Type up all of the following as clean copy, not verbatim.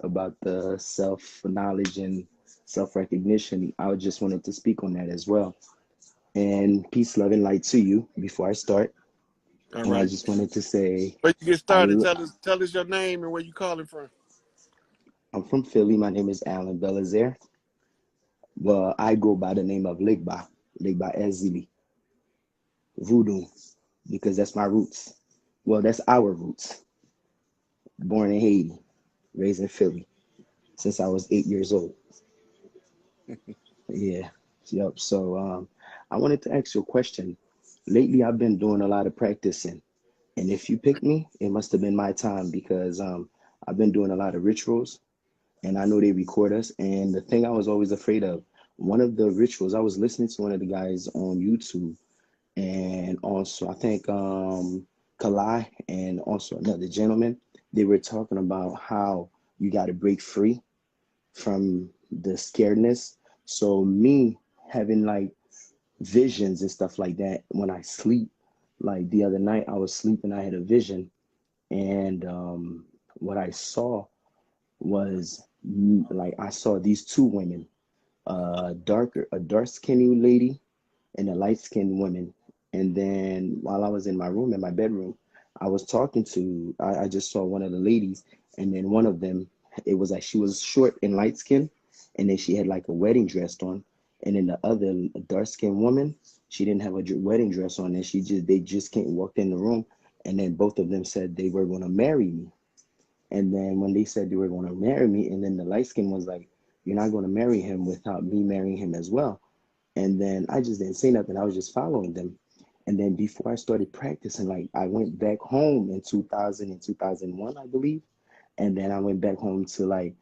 about the self-knowledge and self-recognition. I just wanted to speak on that as well. And peace, love, and light to you before I start. All And I right. just wanted to say, Before you get I, started, tell us your name and where you calling from. I'm from Philly. My name is Alan Belazaire. Well, I go by the name of Legba Ezili, Voodoo, because that's my roots. Well, that's our roots. Born in Haiti, raised in Philly since I was 8 years old. Yeah. Yep. So I wanted to ask you a question. Lately, I've been doing a lot of practicing, and if you pick me, it must have been my time because I've been doing a lot of rituals, and I know they record us. And the thing I was always afraid of, one of the rituals, I was listening to one of the guys on YouTube, and also I think Kalai and also another gentleman, they were talking about how you got to break free from the scaredness. So me having like visions and stuff like that when I sleep, like the other night I was sleeping, I had a vision, and what I saw was like I saw these two women, a dark skinny lady and a light skinned woman. And then while I was in my room, in my bedroom, I was talking to, I just saw one of the ladies, and then one of them, it was like she was short and light skinned, and then she had like a wedding dress on. And then the other dark skinned woman, she didn't have a wedding dress on, and they just came, walked in the room, and then both of them said they were going to marry me. And then when they said they were going to marry me, and then the light skin was like, "You're not going to marry him without me marrying him as well." And then I just didn't say nothing. I was just following them. And then before I started practicing, like I went back home in 2000 and 2001, I believe. And then I went back home to like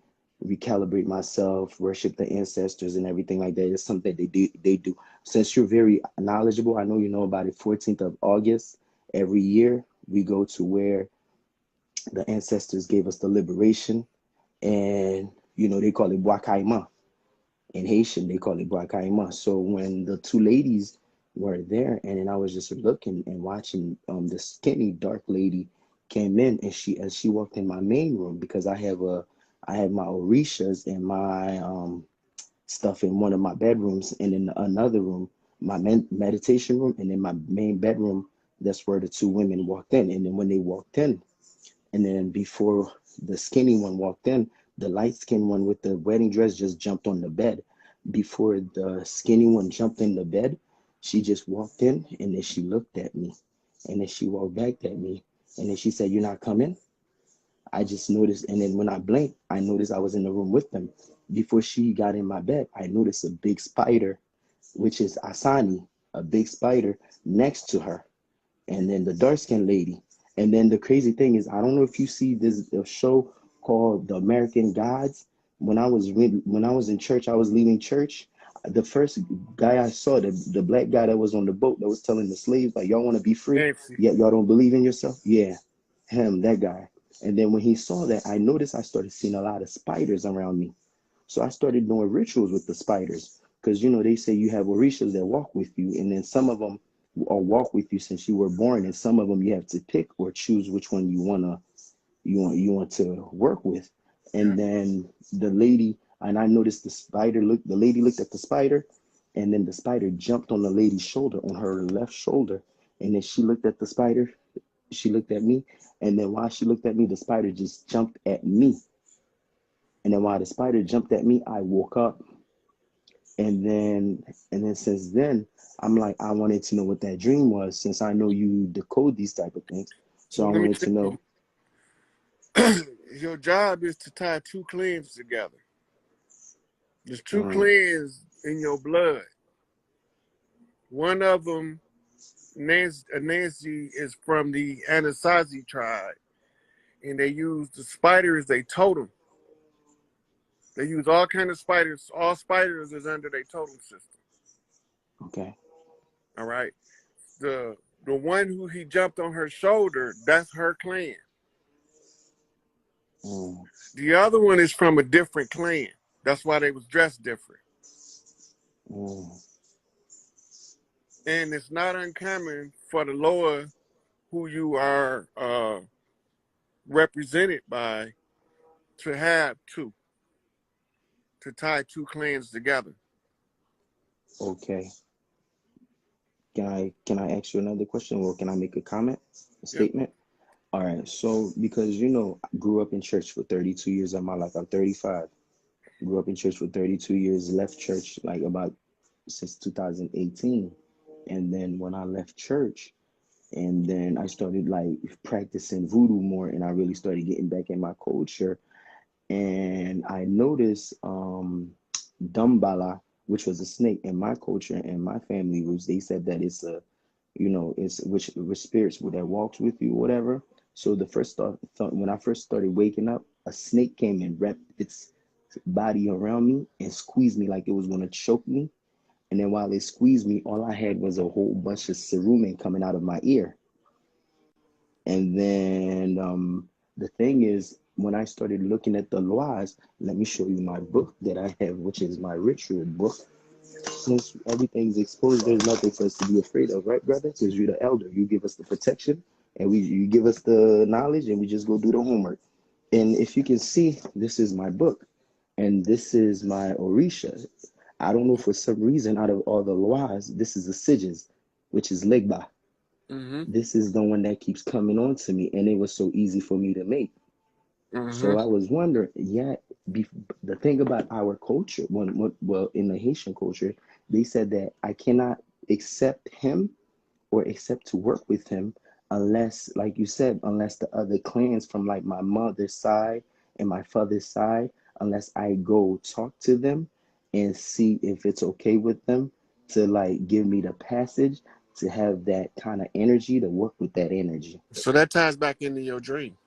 recalibrate myself, worship the ancestors and everything like that. It's something that they do. Since you're very knowledgeable, I know you know about it. 14th of August every year, we go to where the ancestors gave us the liberation. And, they call it Wakaima. In Haitian, they call it Brakaima. So when the two ladies were there, and then I was just looking and watching, the skinny dark lady came in, and as she walked in my main room, because I have my orishas and my stuff in one of my bedrooms, and in another room, my meditation room, and in my main bedroom, that's where the two women walked in. And then when they walked in, and then before the skinny one walked in, the light skinned one with the wedding dress just jumped on the bed. Before the skinny one jumped in the bed, she just walked in, and then she looked at me. And then she walked back at me. And then she said, "You're not coming?" I just noticed. And then when I blinked, I noticed I was in the room with them. Before she got in my bed, I noticed a big spider, which is Asani, a big spider next to her, and then the dark skinned lady. And then the crazy thing is, I don't know if you see this a show called The American Gods. When I was in church, I was leaving church. The first guy I saw, the black guy that was on the boat that was telling the slaves like, "Y'all want to be free, Nancy. yet y'all don't believe in yourself." Yeah, him, that guy. And then when he saw that, I noticed I started seeing a lot of spiders around me. So I started doing rituals with the spiders because they say you have orishas that walk with you, and then some of them or walk with you since you were born, and some of them you have to pick or choose which one you want to work with. Yeah. And then the lady, and I noticed the lady looked at the spider, and then the spider jumped on the lady's shoulder, on her left shoulder. And then she looked at the spider, she looked at me, and then while she looked at me, the spider just jumped at me. And then while the spider jumped at me, I woke up. And then since then, I'm like, I wanted to know what that dream was, since I know you decode these type of things. So So I let me wanted tell to know. you, your job is to tie two clans together. There's two uh, clans in your blood. One of them, Nancy, is from the Anasazi tribe, and they use the spider as they totem. They use all kind of spiders. All spiders is under their totem system. okay. All right. The one who he jumped on her shoulder, that's her clan. Mm, The other one is from a different clan. That's why they was dressed different. mm, And it's not uncommon for the lower who you are represented by to have two, to tie two clans together. Okay. Can I ask you another question, or can I make a comment, a Yep. statement? All right. So because I grew up in church for 32 years of my life. I'm 35. Grew up in church for 32 years. Left church like about since 2018. And then when I left church, and then I started like practicing voodoo more, and I really started getting back in my culture. And I noticed Dumbala, which was a snake in my culture and my family, was they said that it's a, it's which spirits that walks with you, whatever. So the first thought when I first started waking up, a snake came and wrapped its body around me and squeezed me like it was gonna choke me. And then while it squeezed me, all I had was a whole bunch of cerumen coming out of my ear. And then the thing is, when I started looking at the laws, let me show you my book that I have, which is my ritual book. Since everything's exposed, there's nothing for us to be afraid of, right, brother? Because you're the elder. You give us the protection, and you give us the knowledge, and we just go do the homework. And if you can see, this is my book, and this is my Orisha. I don't know, for some reason, out of all the laws, this is the Sijas, which is Legba. Mm-hmm. This is the one that keeps coming on to me, and it was so easy for me to make. Mm-hmm. So I was wondering, yeah, the thing about our culture, well, in the Haitian culture, they said that I cannot accept him or accept to work with him unless, like you said, unless the other clans from like my mother's side and my father's side, unless I go talk to them and see if it's okay with them to like give me the passage to have that kind of energy to work with that energy. So that ties back into your dream.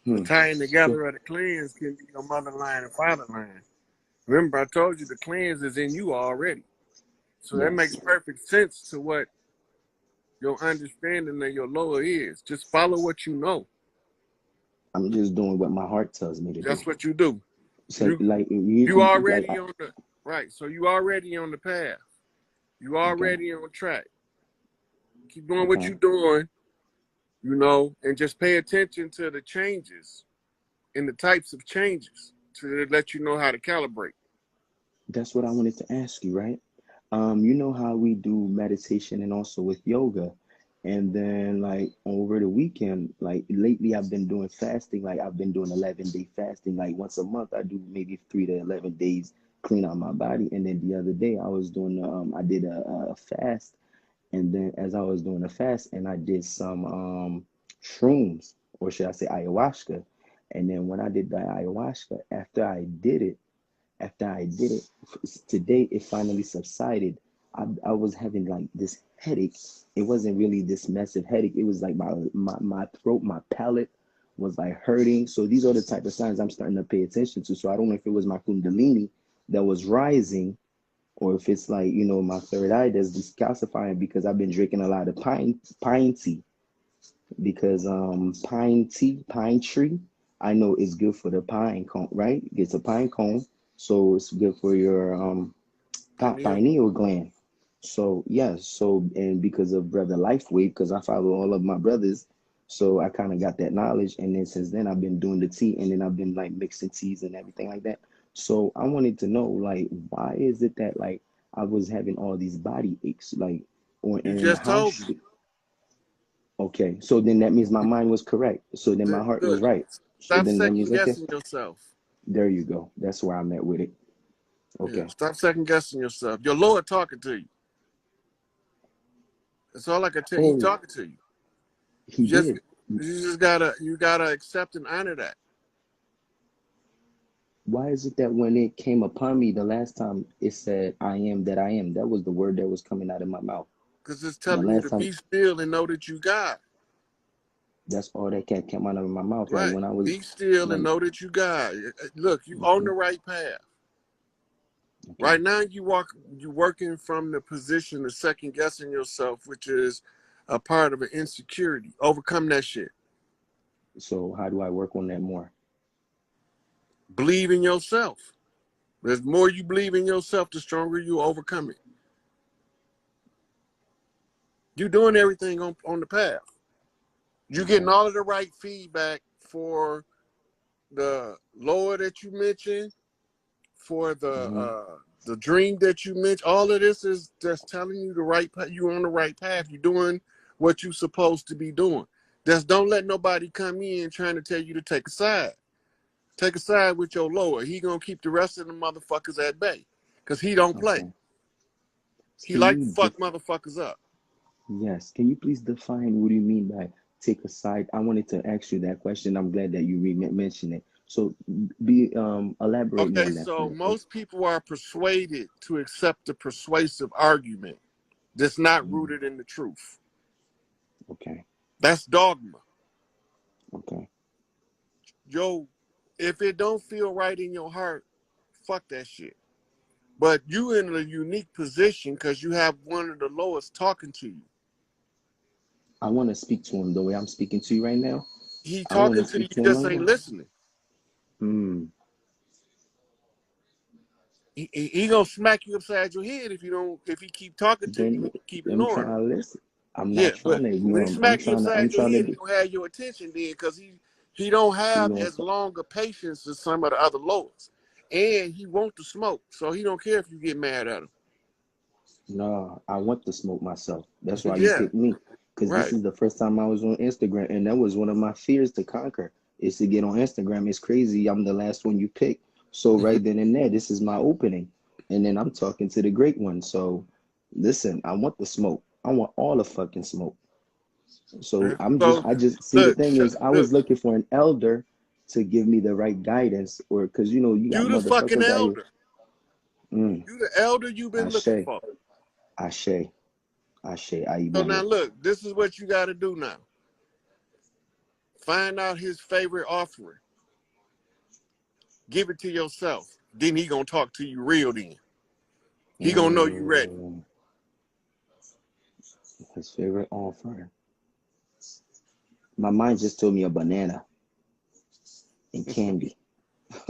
The Hmm. tying So together of the clans can be your mother line and father line. Remember, I told you the clans is in you already. So that makes yes, perfect sense to what your understanding of your lower is. Just follow what you know. I'm just doing what my heart tells me to do. That's what you do. So You like you like already on the right. So you already on the path. You okay, already on track. Keep doing what okay. you're doing, and just pay attention to the changes and the types of changes to let you know how to calibrate. That's what I wanted to ask you, right? You know how we do meditation and also with yoga. And then like over the weekend, like lately I've been doing fasting, like I've been doing 11-day fasting, like once a month I do maybe 3 to 11 days clean out my body. And then the other day I was doing I did a fast, and then as I was doing a fast and I did some shrooms, or should I say ayahuasca. And then when I did the ayahuasca, after I did it today, it finally subsided. I was having like this headache. It wasn't really this massive headache. It was like my throat, my palate was like hurting. So these are the type of signs I'm starting to pay attention to. So I don't know if it was my kundalini that was rising, or if it's like, my third eye that's decalcifying, because I've been drinking a lot of pine tea, because pine tree, I know is good for the pine cone, right? It's a pine cone, so it's good for your Pineal. pineal gland. So yes, and because of Brother Lifeway, because I follow all of my brothers, so I kind of got that knowledge, and then since then I've been doing the tea, and then I've been like mixing teas and everything like that. So I wanted to know, like, why is it that like I was having all these body aches, like, or You and just how told me. should okay, so then that means my mind was correct. So then my heart was Good. right. So Stop then that means, second okay, guessing yourself. there you go. That's where I'm at with it. Yeah. Okay. Stop second guessing yourself. Your Lord talking to you. That's all I can tell you. He Oh, talking to you. he You just did. you gotta accept and honor that. Why is it that when it came upon me the last time, it said, I am that I am? That was the word that was coming out of my mouth. Because it's The telling you last to time, be still and know that you God. that's all that came out of my mouth. Like Right. when I was, Be still and when, know that you God. Look, you on okay, the right path. okay. Right now you working from the position of second guessing yourself, which is a part of an insecurity. Overcome that shit. So how do I work on that more? Believe in yourself. The more you believe in yourself, the stronger you overcome it. You're doing everything on the path. You're getting Okay, all of the right feedback for the lower that you mentioned, for Mm-hmm. the dream that you mentioned, all of this is just telling you the right you're on the right path. You're doing what you're supposed to be doing. Just don't let nobody come in trying to tell you to take a side. Take a side with your lower. He gonna keep the rest of the motherfuckers at bay, cause he don't play. Okay. He Can like to you fuck motherfuckers up. yes, can you please define what do you mean by take a side? I wanted to ask you that question. I'm glad that you mentioned it. So be elaborate more Okay, on that for so me, please. most people are persuaded to accept a persuasive argument that's not Mm, rooted in the truth. okay, That's dogma. okay. Yo, if it don't feel right in your heart, fuck that shit. But you in a unique position because you have one of the lowest talking to you. I want to speak to him the way I'm speaking to you right now. He I want to talking to you, speak to him just like ain't that. listening. Mm. He gonna smack you upside your head if you don't. If he keep talking to you Then and you keep I'm ignoring him. trying to listen. I'm Yeah, not trying but to when ignore he him. I'm smack you trying to. I'm upside your trying to head, he do. gonna have your attention then because he don't You have know, as long a patience as some of the other lowers, and he want to smoke, so he don't care if you get mad at him. no, I want to smoke myself. That's why you Yeah, picked me. Because this right. is the first time I was on Instagram, and that was one of my fears to conquer, is to get on Instagram. It's crazy. I'm the last one you picked. So right then and there, this is my opening. And then I'm talking to the great one. So listen, I want the smoke. I want all the fucking smoke. So So I just see the look, thing is I look, was looking for an elder to give me the right guidance, or because you got you the fucking motherfuckers out here. elder. Mm, You the elder you've been looking Ashe, for. Ashe, Ashe, So now Aibobo. look, this is what you got to do now. Find out his favorite offering. Give it to yourself. Then he gonna talk to you real. Then he gonna know you ready. Mm, his favorite offering. My mind just told me a banana and candy.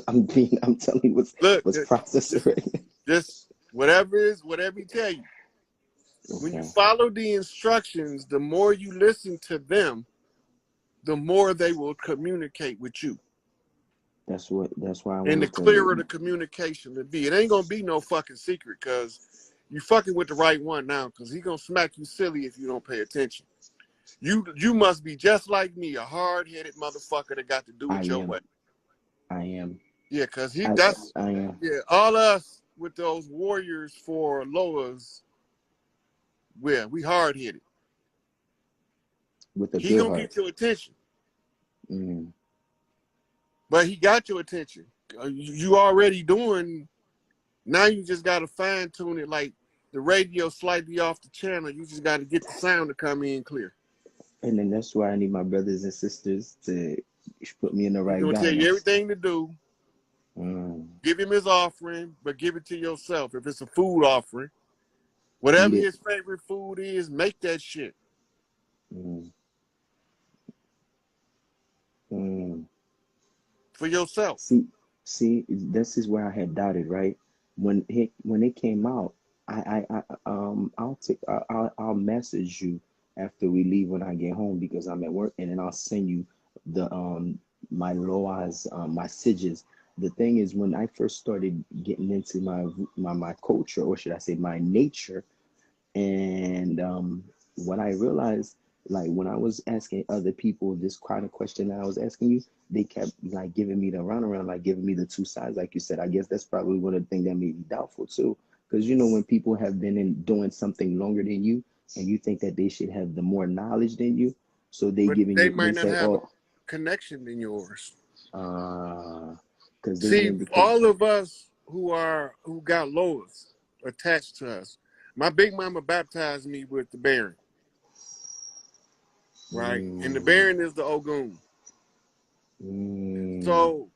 I'm telling you Look, what's processed just, already. just whatever he tell you. When you Okay, follow the instructions, the more you listen to them, the more they will communicate with you. that's why I And the wanted clearer to. the communication will be. It ain't gonna be no fucking secret because you fucking with the right one now because he gonna smack you silly if you don't pay attention. You must be just like me, a hard-headed motherfucker that got to do I it your am. way. I am. Yeah, because he I that's I am yeah, all us with those warriors for lowers, yeah, we hard-headed. with a He good gonna heart. get your attention, Mm, but he got your attention. You already doing, now you just gotta fine-tune it like the radio slightly off the channel. You just gotta get the sound to come in clear. and then that's why I need my brothers and sisters to put me in the He's right gonna tell you guidance. everything to do. Mm, Give him his offering, but give it to yourself. If it's a food offering, eat whatever it. his favorite food is, make that shit Mm, mm. for yourself. See, this is where I had doubted, right? When it came out, I'll take I'll message you after we leave when I get home because I'm at work, and then I'll send you the my loas messages. The thing is, when I first started getting into my culture, or should I say my nature, and what I realized, like when I was asking other people this kind of question that I was asking you, they kept like giving me the runaround, like giving me the two sides, like you said. I guess that's probably one of the things that made me doubtful too. Because when people have been in doing something longer than you, and you think that they should have the more knowledge than you, so they But giving they you, they might not say, have a oh, connection than yours. because they've See, been because all of us who got lowers attached to us. My big mama baptized me with the Baron, right? And the mm, Baron is the Ogun. mm, So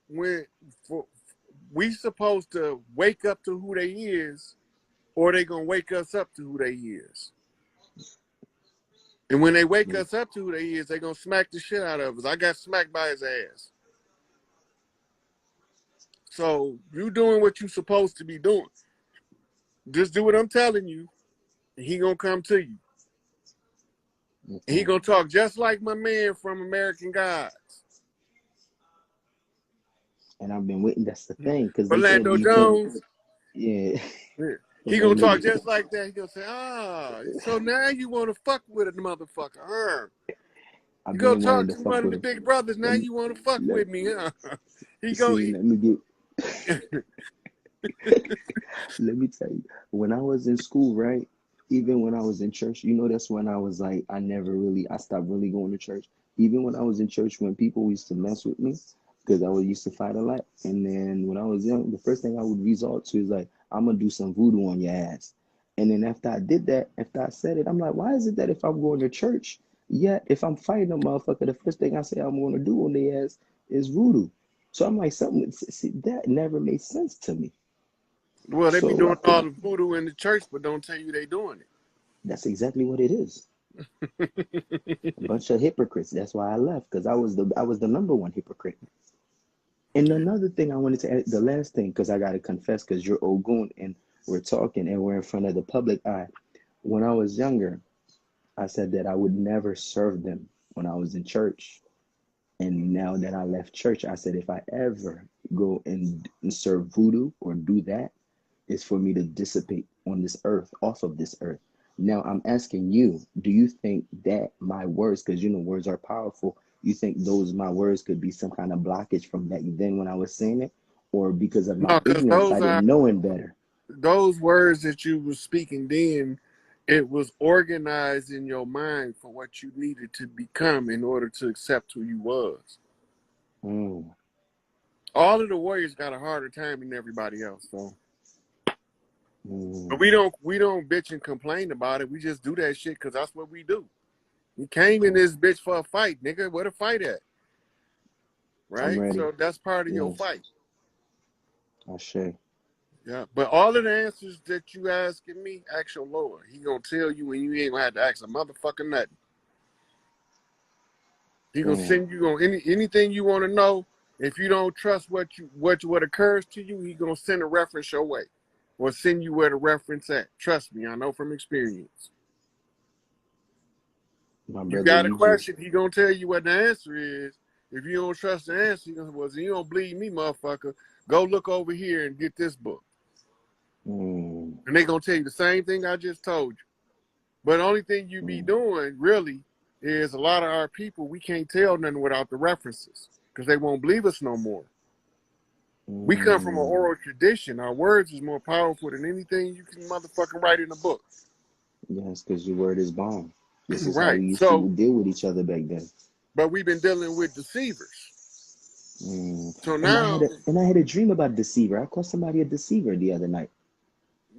when for, we supposed to wake up to who they is, or they gonna wake us up to who they is. And when they wake mm, us up to who they is, they gonna smack the shit out of us. I got smacked by his ass. So you doing what you supposed to be doing. Just do what I'm telling you, and he gonna come to you. And he okay. gonna talk just like my man from American Gods. And I've been waiting. That's the thing, because they said Orlando you couldn't. Jones. Yeah. Yeah. He gonna Orlando talk Jones. just like that. He gonna say, so now you want to fuck with a motherfucker, huh? You I've go been wanting talk to to fuck one of with the him. big brothers. Now Let me you want to fuck let with me, huh? He go. see. Let me get. Let me tell you. When I was in school, right? Even when I was in church, that's when I was like, I stopped really going to church. Even when I was in church, when people used to mess with me, because I was used to fight a lot. And then when I was young, the first thing I would resort to is like, I'm gonna do some voodoo on your ass. And then after I did that, after I said it, I'm like, why is it that if I'm going to church, yet if I'm fighting a motherfucker, the first thing I say I'm gonna do on their ass is voodoo? So I'm like, something. See, that never made sense to me. Well, they be So I doing put all the voodoo in the church, but don't tell you they doing That's exactly what it is. it. A bunch of hypocrites. That's why I left, because I was the number one hypocrite. And another thing I wanted to add, the last thing, because I gotta confess, because you're Ogun and we're talking and we're in front of the public eye. When I was younger, I said that I would never serve them when I was in church. And now that I left church, I said if I ever go and serve voodoo or do that, is for me to dissipate on this earth, off of this earth. Now I'm asking you, do you think that my words, because words are powerful, you think those my words could be some kind of blockage from back then when I was saying it? Or because of my No, because ignorance, I didn't know it better? those words that you were speaking then, it was organized in your mind for what you needed to become in order to accept who you was. Mm, All of the warriors got a harder time than everybody else, so. But mm, we don't bitch and complain about it. We just do that shit because that's what we do. We came in this bitch for a fight, nigga. Where the fight at? I'm Right? ready. So that's part of your Yes, fight. I share. Yeah. But all of the answers that you asking me, ask your Lord. He gonna tell you and you ain't gonna have to ask a motherfucker nothing. He gonna Mm, send you on anything you want to know. If you don't trust what occurs to you, he gonna send a reference your way. Or send you where the reference at. Trust me, I know from experience. my You brother, got a you just. question, he gonna tell you what the answer is. If you don't trust the answer, he gonna well, you don't believe me, motherfucker. Go look over here and get this book. Mm, And they gonna tell you the same thing I just told you. But the only thing you be mm, doing really is a lot of our people, we can't tell nothing without the references because they won't believe us no more. We come from an mm. oral tradition. Our words is more powerful than anything you can motherfucking write in a book. Yes, because your word is bond. This is how Right. we used to So, deal with each other back then. but we've been dealing with deceivers. Mm. So And I had now, a dream about deceiver. I called somebody a deceiver the other night,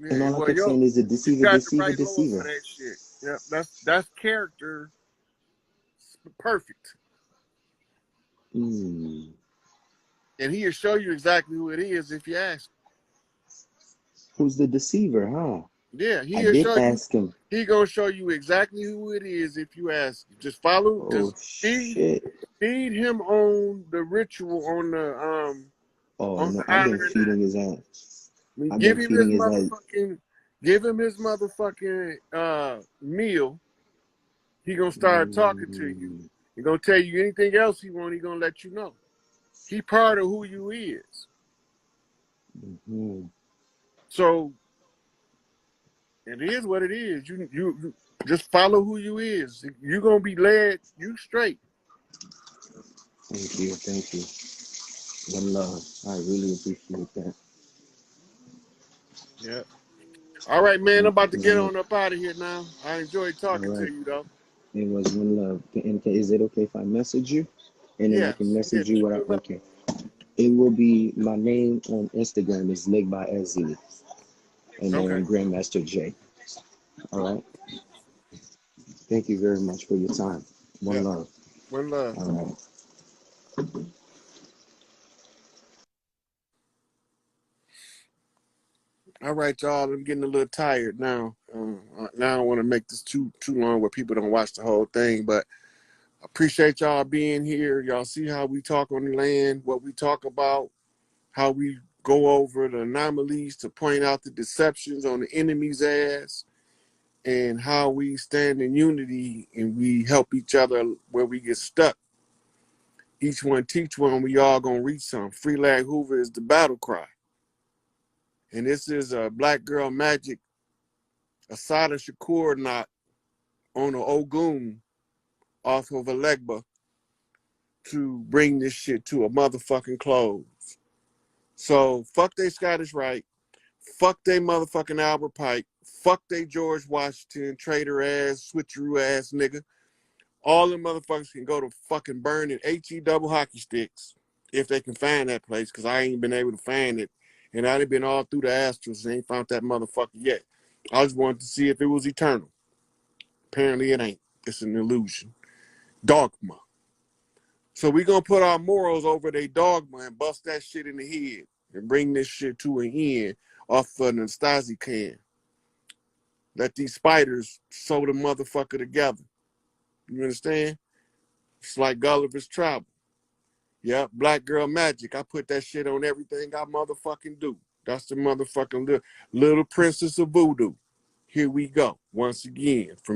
and yeah, all I well, kept saying is a you deceiver, got the deceiver, right Lord for deceiver. that shit. Yeah, that's character perfect. Mm. And he'll show you exactly who it is if you ask. Who's the deceiver, huh? Yeah, I he'll did show you. ask him. He gonna show you exactly who it is if you ask. Just follow. Oh Just shit. feed him on the ritual Oh on no, the I've been honoring that. feeding his ass. I mean, I've been feeding his ass. give him his motherfucking meal. He gonna start talking to you. Mm. He gonna tell you anything else he want. He gonna let you know. He part of who you is. Mm-hmm. So it is what it is. You just follow who you is. You gonna be led. You straight. Thank you, thank you. One love. I really appreciate that. Yeah. All right, man. I'm about to get One love. on up out of here now. I enjoyed All talking to right. you though. It was one love. And is it okay if I message you? And then I can Yes. Yeah. message you what I, okay. It will be my name on Instagram is Legby, and Okay. then Grandmaster J. All right. Thank you very much for your time. One Yeah. love. One love. All right. All right, y'all. I'm getting a little tired now. Now I don't want to make this too long where people don't watch the whole thing, but I appreciate y'all being here. Y'all see how we talk on the land, what we talk about, how we go over the anomalies to point out the deceptions on the enemy's ass, and how we stand in unity and we help each other where we get stuck. Each one teach one. We all gonna reach something. Free Larry Hoover is the battle cry. And this is a Black Girl Magic, Asada Shakur knot on an Ogun off of Alegba to bring this shit to a motherfucking close. So fuck they Scottish Rite, fuck they motherfucking Albert Pike, fuck they George Washington, traitor ass, switcheroo ass nigga. All them motherfuckers can go to fucking burn in HE double hockey sticks if they can find that place, because I ain't been able to find it. And I done been all through the Astros and ain't found that motherfucker yet. I just wanted to see if it was eternal. Apparently it ain't. It's an illusion. Dogma. So we gonna put our morals over their dogma and bust that shit in the head and bring this shit to an end off of an Stasi can. Let these spiders sew the motherfucker together. You understand? It's like Gulliver's Travel. Yeah, Black Girl Magic. I put that shit on everything I motherfucking do. That's the motherfucking little princess of voodoo. Here we go once again from